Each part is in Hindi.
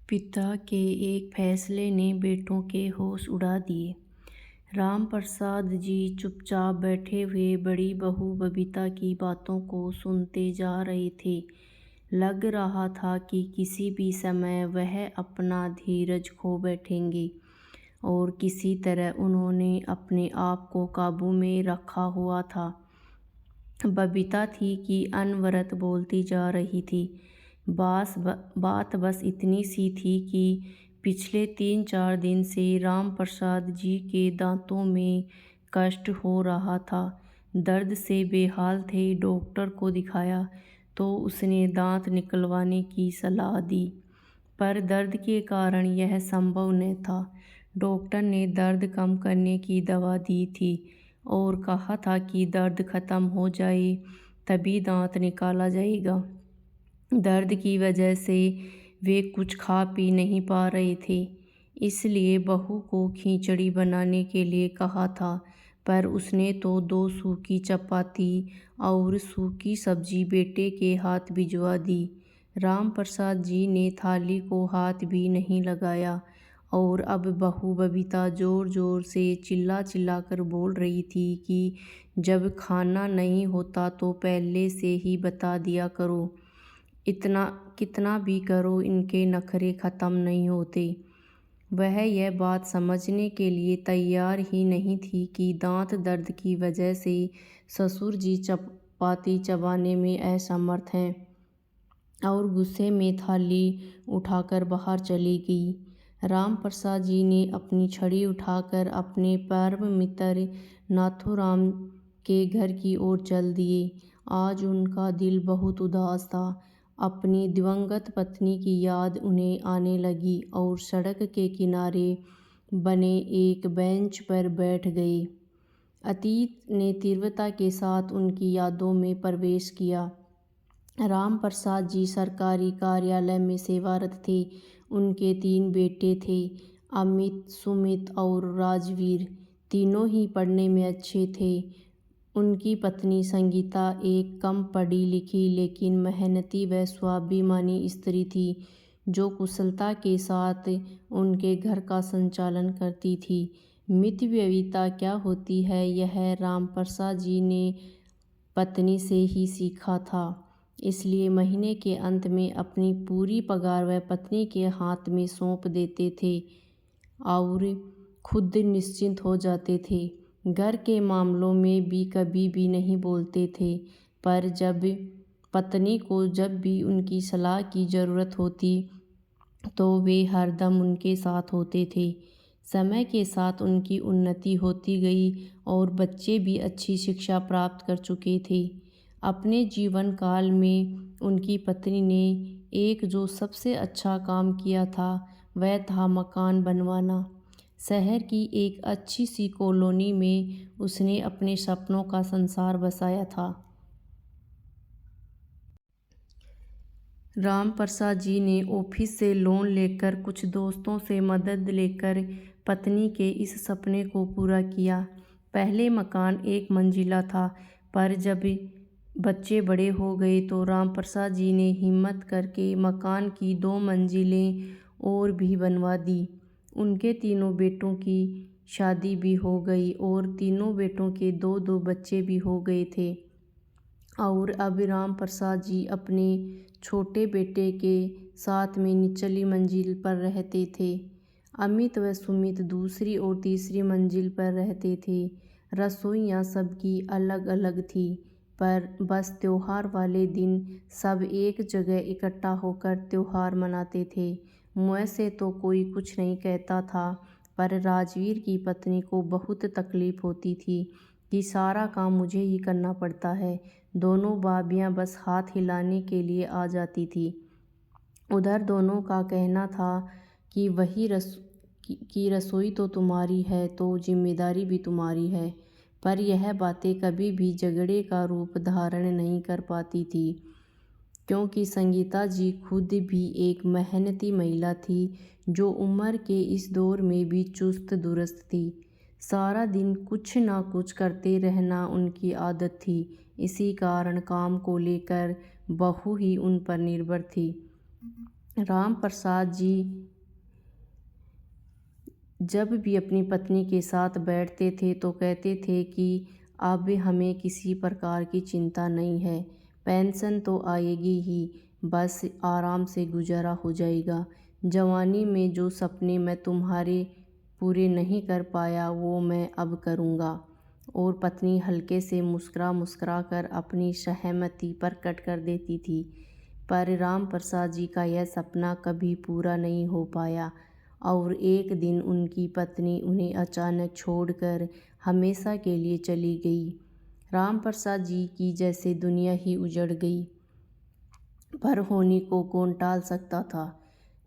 पिता के एक फैसले ने बेटों के होश उड़ा दिए। राम प्रसाद जी चुपचाप बैठे हुए बड़ी बहू बबीता की बातों को सुनते जा रहे थे। लग रहा था कि किसी भी समय वह अपना धीरज खो बैठेंगे और किसी तरह उन्होंने अपने आप को काबू में रखा हुआ था। बबीता थी कि अनवरत बोलती जा रही थी। बात बस इतनी सी थी कि पिछले 3-4 दिन से राम प्रसाद जी के दांतों में कष्ट हो रहा था। दर्द से बेहाल थे। डॉक्टर को दिखाया तो उसने दांत निकलवाने की सलाह दी, पर दर्द के कारण यह संभव न था। डॉक्टर ने दर्द कम करने की दवा दी थी और कहा था कि दर्द खत्म हो जाए तभी दांत निकाला जाएगा। दर्द की वजह से वे कुछ खा पी नहीं पा रहे थे, इसलिए बहू को खिचड़ी बनाने के लिए कहा था, पर उसने तो 2 सूखी चपाती और सूखी सब्जी बेटे के हाथ भिजवा दी। राम प्रसाद जी ने थाली को हाथ भी नहीं लगाया और अब बहू बबीता जोर जोर से चिल्ला चिल्ला कर बोल रही थी कि जब खाना नहीं होता तो पहले से ही बता दिया करो। इतना कितना भी करो इनके नखरे ख़त्म नहीं होते। वह यह बात समझने के लिए तैयार ही नहीं थी कि दांत दर्द की वजह से ससुर जी चपाती चबाने में असमर्थ हैं, और गुस्से में थाली उठाकर बाहर चली गई। राम प्रसाद जी ने अपनी छड़ी उठाकर अपने परम मित्र नाथूराम के घर की ओर चल दिए। आज उनका दिल बहुत उदास था। अपनी दिवंगत पत्नी की याद उन्हें आने लगी और सड़क के किनारे बने एक बेंच पर बैठ गए। अतीत ने तीव्रता के साथ उनकी यादों में प्रवेश किया। राम प्रसाद जी सरकारी कार्यालय में सेवारत थे। उनके 3 बेटे थे, अमित, सुमित और राजवीर। तीनों ही पढ़ने में अच्छे थे। उनकी पत्नी संगीता एक कम पढ़ी लिखी लेकिन मेहनती व स्वाभिमानी स्त्री थी, जो कुशलता के साथ उनके घर का संचालन करती थी। मितव्ययिता क्या होती है यह राम प्रसाद जी ने पत्नी से ही सीखा था, इसलिए महीने के अंत में अपनी पूरी पगार वह पत्नी के हाथ में सौंप देते थे और खुद निश्चिंत हो जाते थे। घर के मामलों में भी कभी भी नहीं बोलते थे, पर जब पत्नी को जब भी उनकी सलाह की ज़रूरत होती तो वे हरदम उनके साथ होते थे। समय के साथ उनकी उन्नति होती गई और बच्चे भी अच्छी शिक्षा प्राप्त कर चुके थे। अपने जीवन काल में उनकी पत्नी ने एक जो सबसे अच्छा काम किया था वह था मकान बनवाना। शहर की एक अच्छी सी कॉलोनी में उसने अपने सपनों का संसार बसाया था। राम प्रसाद जी ने ऑफिस से लोन लेकर कुछ दोस्तों से मदद लेकर पत्नी के इस सपने को पूरा किया। पहले मकान 1 मंजिला था, पर जब बच्चे बड़े हो गए तो राम प्रसाद जी ने हिम्मत करके मकान की 2 मंजिलें और भी बनवा दी। उनके तीनों बेटों की शादी भी हो गई और तीनों बेटों के 2-2 बच्चे भी हो गए थे, और अब राम प्रसाद जी अपने छोटे बेटे के साथ में निचली मंजिल पर रहते थे। अमित व सुमित दूसरी और तीसरी मंजिल पर रहते थे। रसोइयाँ सबकी अलग अलग थी, पर बस त्योहार वाले दिन सब एक जगह इकट्ठा होकर त्योहार मनाते थे। मुँह से तो कोई कुछ नहीं कहता था, पर राजवीर की पत्नी को बहुत तकलीफ होती थी कि सारा काम मुझे ही करना पड़ता है। दोनों भाभियाँ बस हाथ हिलाने के लिए आ जाती थी। उधर दोनों का कहना था कि रसोई तो तुम्हारी है तो जिम्मेदारी भी तुम्हारी है, पर यह बातें कभी भी झगड़े का रूप धारण नहीं कर पाती थी, क्योंकि संगीता जी खुद भी एक मेहनती महिला थी जो उम्र के इस दौर में भी चुस्त दुरुस्त थी। सारा दिन कुछ ना कुछ करते रहना उनकी आदत थी। इसी कारण काम को लेकर बहू ही उन पर निर्भर थी। राम प्रसाद जी जब भी अपनी पत्नी के साथ बैठते थे तो कहते थे कि अब हमें किसी प्रकार की चिंता नहीं है, पेंशन तो आएगी ही, बस आराम से गुजारा हो जाएगा। जवानी में जो सपने मैं तुम्हारे पूरे नहीं कर पाया वो मैं अब करूँगा। और पत्नी हल्के से मुस्कुरा कर अपनी सहमति प्रकट कर देती थी। पर राम प्रसाद जी का यह सपना कभी पूरा नहीं हो पाया और एक दिन उनकी पत्नी उन्हें अचानक छोड़कर हमेशा के लिए चली गई। राम प्रसाद जी की जैसे दुनिया ही उजड़ गई। पर होने को कौन टाल सकता था।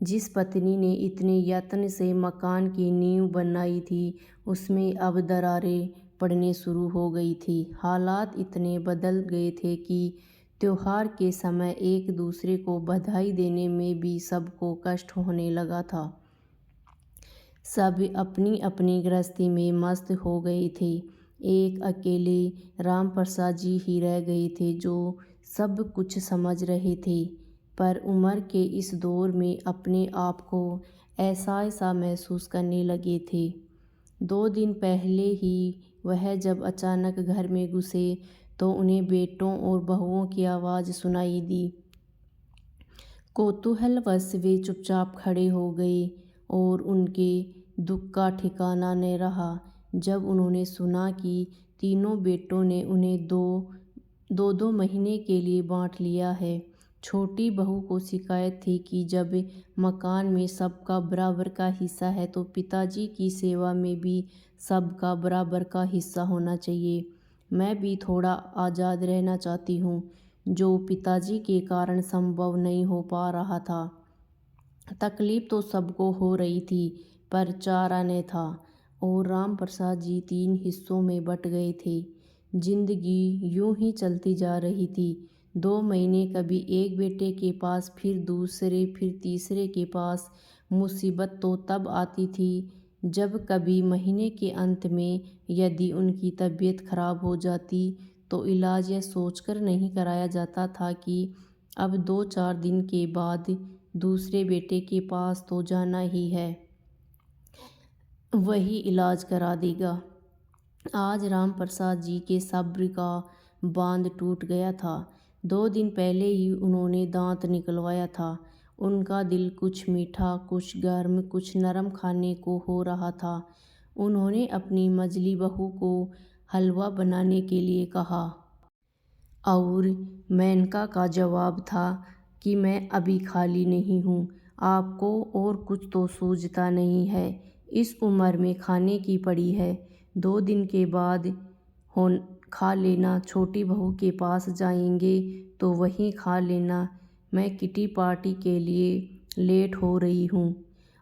जिस पत्नी ने इतने यत्न से मकान की नींव बनाई थी उसमें अब दरारें पड़ने शुरू हो गई थी। हालात इतने बदल गए थे कि त्योहार के समय एक दूसरे को बधाई देने में भी सबको कष्ट होने लगा था। सब अपनी अपनी गृहस्थी में मस्त हो गए थे। एक अकेले राम प्रसाद जी ही रह गए थे जो सब कुछ समझ रहे थे, पर उम्र के इस दौर में अपने आप को ऐसा महसूस करने लगे थे। 2 दिन पहले ही वह जब अचानक घर में घुसे तो उन्हें बेटों और बहुओं की आवाज़ सुनाई दी। कौतूहलवश वे चुपचाप खड़े हो गए और उनके दुख का ठिकाना न रहा जब उन्होंने सुना कि तीनों बेटों ने उन्हें दो महीने के लिए बांट लिया है। छोटी बहू को शिकायत थी कि जब मकान में सबका बराबर का हिस्सा है तो पिताजी की सेवा में भी सबका बराबर का हिस्सा होना चाहिए। मैं भी थोड़ा आज़ाद रहना चाहती हूँ, जो पिताजी के कारण संभव नहीं हो पा रहा था। तकलीफ तो सबको हो रही थी पर चारा न था और राम प्रसाद जी 3 हिस्सों में बट गए थे। जिंदगी यूं ही चलती जा रही थी। 2 महीने कभी एक बेटे के पास, फिर दूसरे, फिर तीसरे के पास। मुसीबत तो तब आती थी जब कभी महीने के अंत में यदि उनकी तबीयत खराब हो जाती तो इलाज यह सोचकर नहीं कराया जाता था कि अब 2-4 दिन के बाद दूसरे बेटे के पास तो जाना ही है, वही इलाज करा देगा। आज राम प्रसाद जी के सब्र का बांध टूट गया था। 2 दिन पहले ही उन्होंने दांत निकलवाया था। उनका दिल कुछ मीठा, कुछ गर्म, कुछ नरम खाने को हो रहा था। उन्होंने अपनी मझली बहू को हलवा बनाने के लिए कहा और मेनका का जवाब था कि मैं अभी खाली नहीं हूँ, आपको और कुछ तो सूझता नहीं है, इस उम्र में खाने की पड़ी है, 2 दिन के बाद खा लेना, छोटी बहू के पास जाएंगे तो वहीं खा लेना, मैं किटी पार्टी के लिए लेट हो रही हूँ।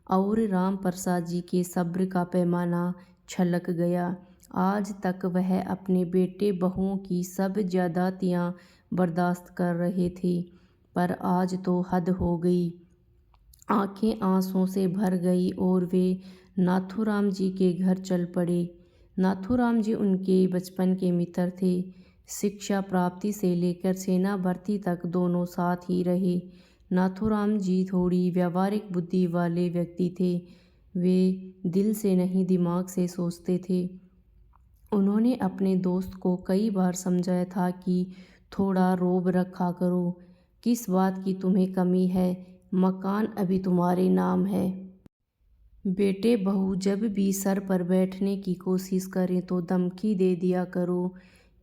और राम प्रसाद जी के सब्र का पैमाना छलक गया। आज तक वह अपने बेटे बहुओं की सब ज्यादतियाँ बर्दाश्त कर रहे थे, पर आज तो हद हो गई। आंखें आंसुओं से भर गई और वे नाथूराम जी के घर चल पड़े। नाथूराम जी उनके बचपन के मित्र थे। शिक्षा प्राप्ति से लेकर सेना भर्ती तक दोनों साथ ही रहे। नाथूराम जी थोड़ी व्यावहारिक बुद्धि वाले व्यक्ति थे। वे दिल से नहीं दिमाग से सोचते थे। उन्होंने अपने दोस्त को कई बार समझाया था कि थोड़ा रोब रखा करो, किस बात की तुम्हें कमी है, मकान अभी तुम्हारे नाम है। बेटे बहू जब भी सर पर बैठने की कोशिश करें तो धमकी दे दिया करो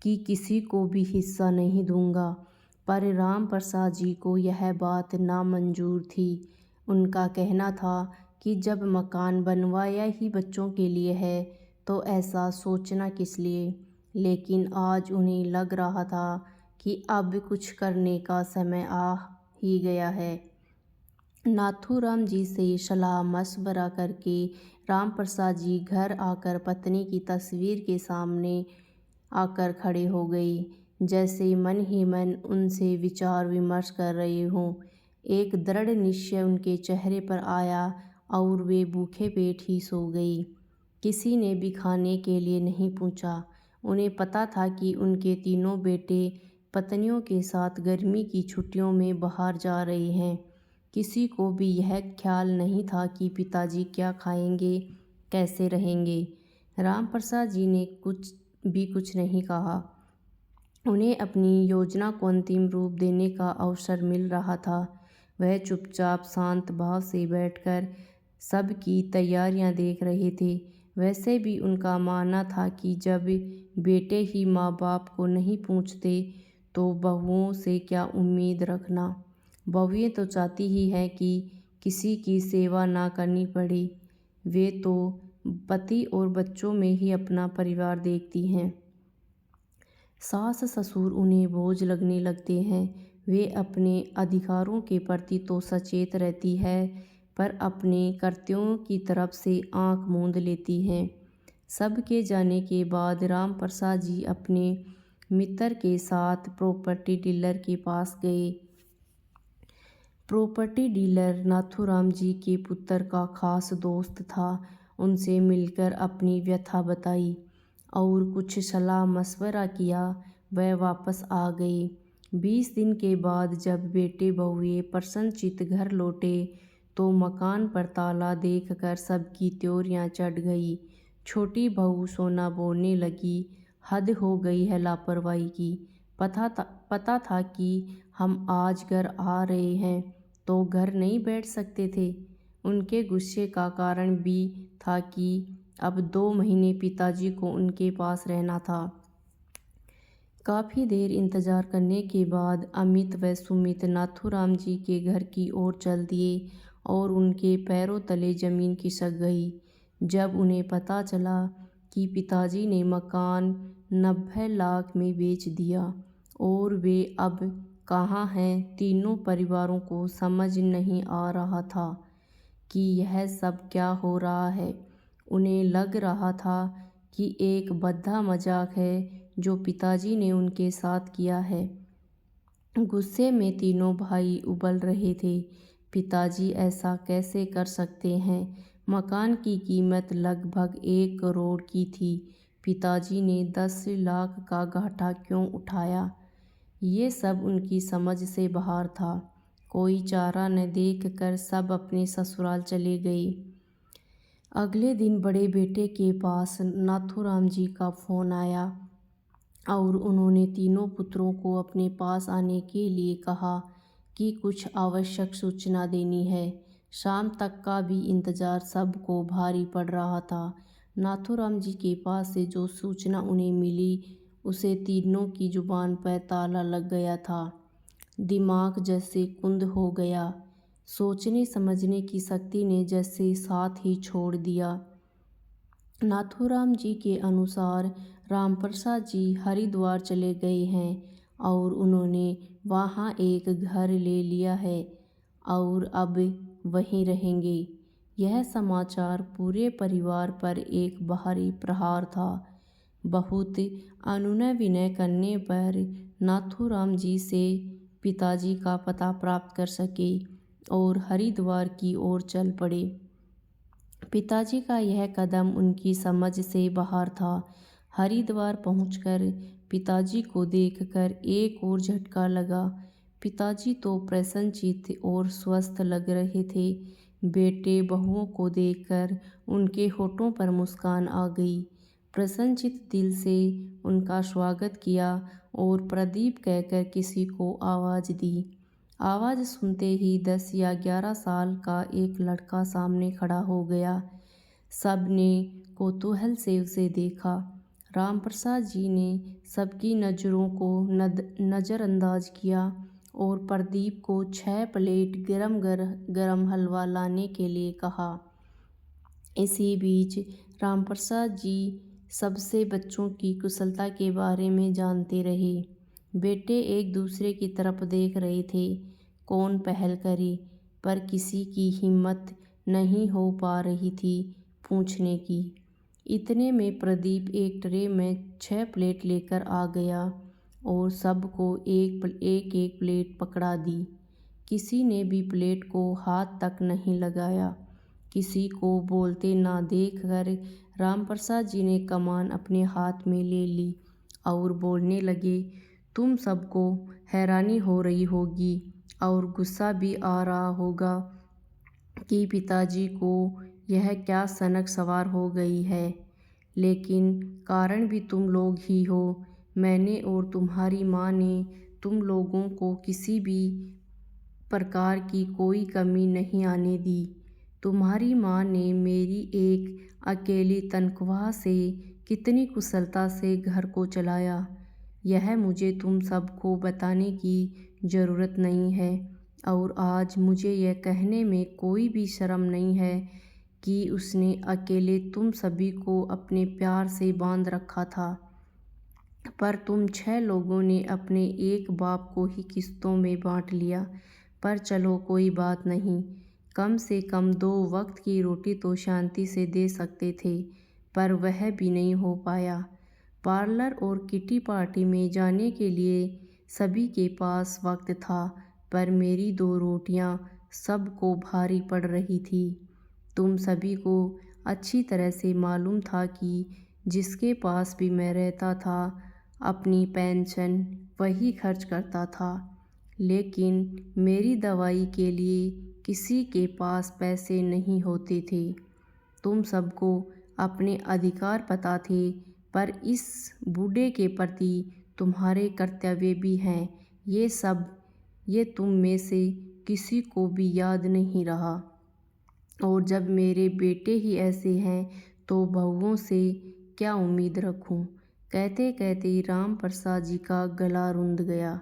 कि किसी को भी हिस्सा नहीं दूंगा। पर राम प्रसाद जी को यह बात नामंजूर थी। उनका कहना था कि जब मकान बनवाया ही बच्चों के लिए है तो ऐसा सोचना किस लिए। लेकिन आज उन्हें लग रहा था कि अब कुछ करने का समय आ ही गया है। नाथूराम जी से सलाह मशवरा करके राम प्रसाद जी घर आकर पत्नी की तस्वीर के सामने आकर खड़े हो गए, जैसे मन ही मन उनसे विचार विमर्श कर रहे हों। एक दृढ़ निश्चय उनके चेहरे पर आया और वे भूखे पेट ही सो गई। किसी ने भी खाने के लिए नहीं पूछा। उन्हें पता था कि उनके तीनों बेटे पत्नियों के साथ गर्मी की छुट्टियों में बाहर जा रहे हैं। किसी को भी यह ख्याल नहीं था कि पिताजी क्या खाएंगे, कैसे रहेंगे। रामप्रसाद जी ने कुछ नहीं कहा। उन्हें अपनी योजना को अंतिम रूप देने का अवसर मिल रहा था। वह चुपचाप शांत भाव से बैठकर सबकी तैयारियां देख रहे थे। वैसे भी उनका मानना था कि जब बेटे ही माँ बाप को नहीं पूछते तो बहुओं से क्या उम्मीद रखना। बहुएं तो चाहती ही हैं कि किसी की सेवा ना करनी पड़े। वे तो पति और बच्चों में ही अपना परिवार देखती हैं। सास ससुर उन्हें बोझ लगने लगते हैं। वे अपने अधिकारों के प्रति तो सचेत रहती है, पर अपने कर्तव्यों की तरफ से आंख मूंद लेती हैं। सबके जाने के बाद रामप्रसाद जी अपने मित्र के साथ प्रॉपर्टी डीलर के पास गए। प्रॉपर्टी डीलर नाथूराम जी के पुत्र का खास दोस्त था। उनसे मिलकर अपनी व्यथा बताई और कुछ सलाह मशवरा किया। वह वापस आ गए। 20 दिन के बाद जब बेटे बहुए प्रसन्नचित्त घर लौटे तो मकान पर ताला देखकर सबकी त्योरियां चढ़ गई। छोटी बहू सोना बोलने लगी, हद हो गई है लापरवाही की। पता था कि हम आज घर आ रहे हैं तो घर नहीं बैठ सकते थे। उनके गुस्से का कारण भी था कि अब 2 महीने पिताजी को उनके पास रहना था। काफ़ी देर इंतज़ार करने के बाद अमित व सुमित नाथूराम जी के घर की ओर चल दिए और उनके पैरों तले ज़मीन खिसक गई जब उन्हें पता चला कि पिताजी ने मकान 90 लाख में बेच दिया और वे अब कहाँ हैं। तीनों परिवारों को समझ नहीं आ रहा था कि यह सब क्या हो रहा है। उन्हें लग रहा था कि एक भद्दा मजाक है जो पिताजी ने उनके साथ किया है। गुस्से में तीनों भाई उबल रहे थे। पिताजी ऐसा कैसे कर सकते हैं। मकान की कीमत लगभग 1 करोड़ की थी। पिताजी ने 10 लाख का घाटा क्यों उठाया। ये सब उनकी समझ से बाहर था। कोई चारा न देखकर सब अपने ससुराल चले गए। अगले दिन बड़े बेटे के पास नाथूराम जी का फ़ोन आया और उन्होंने तीनों पुत्रों को अपने पास आने के लिए कहा कि कुछ आवश्यक सूचना देनी है। शाम तक का भी इंतज़ार सबको भारी पड़ रहा था। नाथूराम जी के पास से जो सूचना उन्हें मिली उसे तीनों की जुबान पर ताला लग गया था। दिमाग जैसे कुंद हो गया। सोचने समझने की शक्ति ने जैसे साथ ही छोड़ दिया। नाथूराम जी के अनुसार रामप्रसाद जी हरिद्वार चले गए हैं और उन्होंने वहाँ एक घर ले लिया है और अब वहीं रहेंगे। यह समाचार पूरे परिवार पर एक भारी प्रहार था। बहुत अनुनय विनय करने पर नाथूराम जी से पिताजी का पता प्राप्त कर सके और हरिद्वार की ओर चल पड़े। पिताजी का यह कदम उनकी समझ से बाहर था। हरिद्वार पहुंचकर पिताजी को देखकर एक और झटका लगा। पिताजी तो प्रसन्नचित्त और स्वस्थ लग रहे थे। बेटे बहुओं को देखकर उनके होठों पर मुस्कान आ गई। प्रसन्नचित्त दिल से उनका स्वागत किया और प्रदीप कहकर किसी को आवाज़ दी। आवाज़ सुनते ही 10 या 11 साल का एक लड़का सामने खड़ा हो गया। सबने कौतूहल से उसे देखा। रामप्रसाद जी ने सबकी नज़रों को नज़रअंदाज किया और प्रदीप को 6 प्लेट गरम हलवा लाने के लिए कहा। इसी बीच रामप्रसाद जी सबसे बच्चों की कुशलता के बारे में जानते रहे। बेटे एक दूसरे की तरफ देख रहे थे, कौन पहल करे, पर किसी की हिम्मत नहीं हो पा रही थी पूछने की। इतने में प्रदीप एक ट्रे में 6 प्लेट लेकर आ गया और सबको एक एक प्लेट पकड़ा दी। किसी ने भी प्लेट को हाथ तक नहीं लगाया। किसी को बोलते ना देखकर रामप्रसाद जी ने कमान अपने हाथ में ले ली और बोलने लगे, तुम सबको हैरानी हो रही होगी, और गुस्सा भी आ रहा होगा कि पिताजी को यह क्या सनक सवार हो गई है। लेकिन कारण भी तुम लोग ही हो। मैंने और तुम्हारी माँ ने तुम लोगों को किसी भी प्रकार की कोई कमी नहीं आने दी। तुम्हारी माँ ने मेरी एक अकेली तनख्वाह से कितनी कुशलता से घर को चलाया, यह मुझे तुम सबको बताने की ज़रूरत नहीं है। और आज मुझे यह कहने में कोई भी शर्म नहीं है कि उसने अकेले तुम सभी को अपने प्यार से बांध रखा था, पर तुम 6 लोगों ने अपने एक बाप को ही किस्तों में बांट लिया। पर चलो कोई बात नहीं, कम से कम 2 वक्त की रोटी तो शांति से दे सकते थे, पर वह भी नहीं हो पाया। पार्लर और किटी पार्टी में जाने के लिए सभी के पास वक्त था, पर मेरी 2 रोटियां सबको भारी पड़ रही थी। तुम सभी को अच्छी तरह से मालूम था कि जिसके पास भी मैं रहता था अपनी पेंशन वही खर्च करता था, लेकिन मेरी दवाई के लिए किसी के पास पैसे नहीं होते थे। तुम सबको अपने अधिकार पता थे, पर इस बूढ़े के प्रति तुम्हारे कर्तव्य भी हैं। ये तुम में से किसी को भी याद नहीं रहा। और जब मेरे बेटे ही ऐसे हैं तो बहुओं से क्या उम्मीद रखूं। कहते कहते राम प्रसाद जी का गला रुंध गया।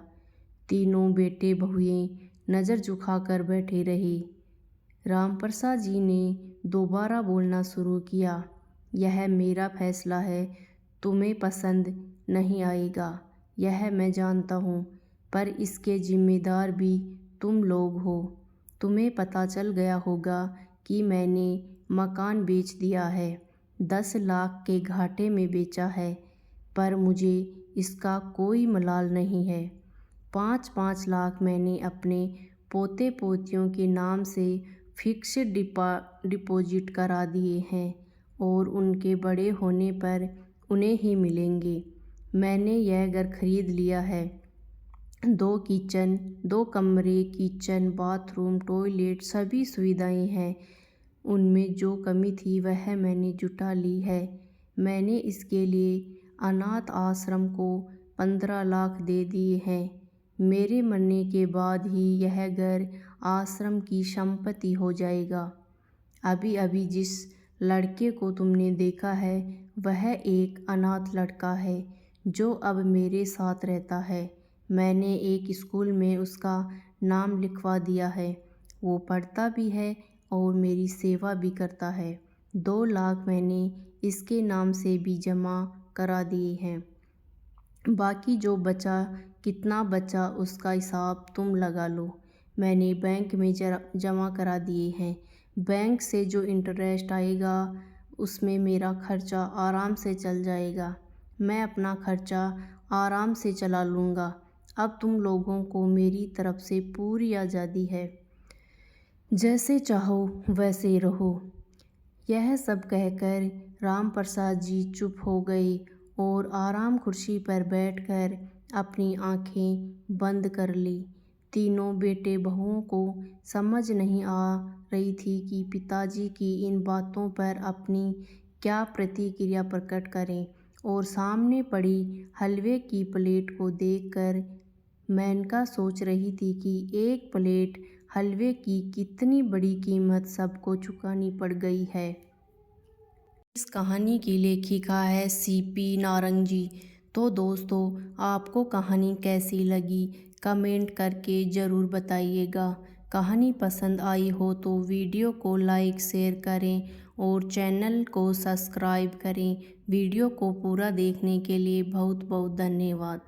तीनों बेटे बहुएं नज़र झुकाकर बैठे रहे। राम प्रसाद जी ने दोबारा बोलना शुरू किया, यह मेरा फैसला है, तुम्हें पसंद नहीं आएगा, यह मैं जानता हूँ, पर इसके जिम्मेदार भी तुम लोग हो। तुम्हें पता चल गया होगा कि मैंने मकान बेच दिया है, 10 लाख के घाटे में बेचा है, पर मुझे इसका कोई मलाल नहीं है। 5-5 लाख मैंने अपने पोते पोतियों के नाम से फिक्स्ड डिपॉजिट करा दिए हैं और उनके बड़े होने पर उन्हें ही मिलेंगे। मैंने यह घर खरीद लिया है। 2 किचन, 2 कमरे, किचन, बाथरूम, टॉयलेट, सभी सुविधाएं हैं। उनमें जो कमी थी वह मैंने जुटा ली है। मैंने इसके लिए अनाथ आश्रम को 15 लाख दे दिए हैं। मेरे मरने के बाद ही यह घर आश्रम की संपत्ति हो जाएगा। अभी अभी जिस लड़के को तुमने देखा है वह एक अनाथ लड़का है जो अब मेरे साथ रहता है। मैंने एक स्कूल में उसका नाम लिखवा दिया है। वो पढ़ता भी है और मेरी सेवा भी करता है। 2 लाख मैंने इसके नाम से भी जमा करा दिए हैं। बाकी जो बचा, कितना बचा उसका हिसाब तुम लगा लो। मैंने बैंक में जमा करा दिए हैं। बैंक से जो इंटरेस्ट आएगा उसमें मेरा खर्चा आराम से चल जाएगा। मैं अपना खर्चा आराम से चला लूँगा। अब तुम लोगों को मेरी तरफ से पूरी आज़ादी है, जैसे चाहो वैसे रहो। यह सब कहकर राम प्रसाद जी चुप हो गए और आराम कुर्सी पर बैठकर अपनी आंखें बंद कर ली। तीनों बेटे बहुओं को समझ नहीं आ रही थी कि पिताजी की इन बातों पर अपनी क्या प्रतिक्रिया प्रकट करें, और सामने पड़ी हलवे की प्लेट को देखकर मेनका सोच रही थी कि एक प्लेट हलवे की कितनी बड़ी कीमत सबको चुकानी पड़ गई है। इस कहानी की लेखिका है CP नारंगी। तो दोस्तों, आपको कहानी कैसी लगी कमेंट करके ज़रूर बताइएगा। कहानी पसंद आई हो तो वीडियो को लाइक शेयर करें और चैनल को सब्सक्राइब करें। वीडियो को पूरा देखने के लिए बहुत बहुत धन्यवाद।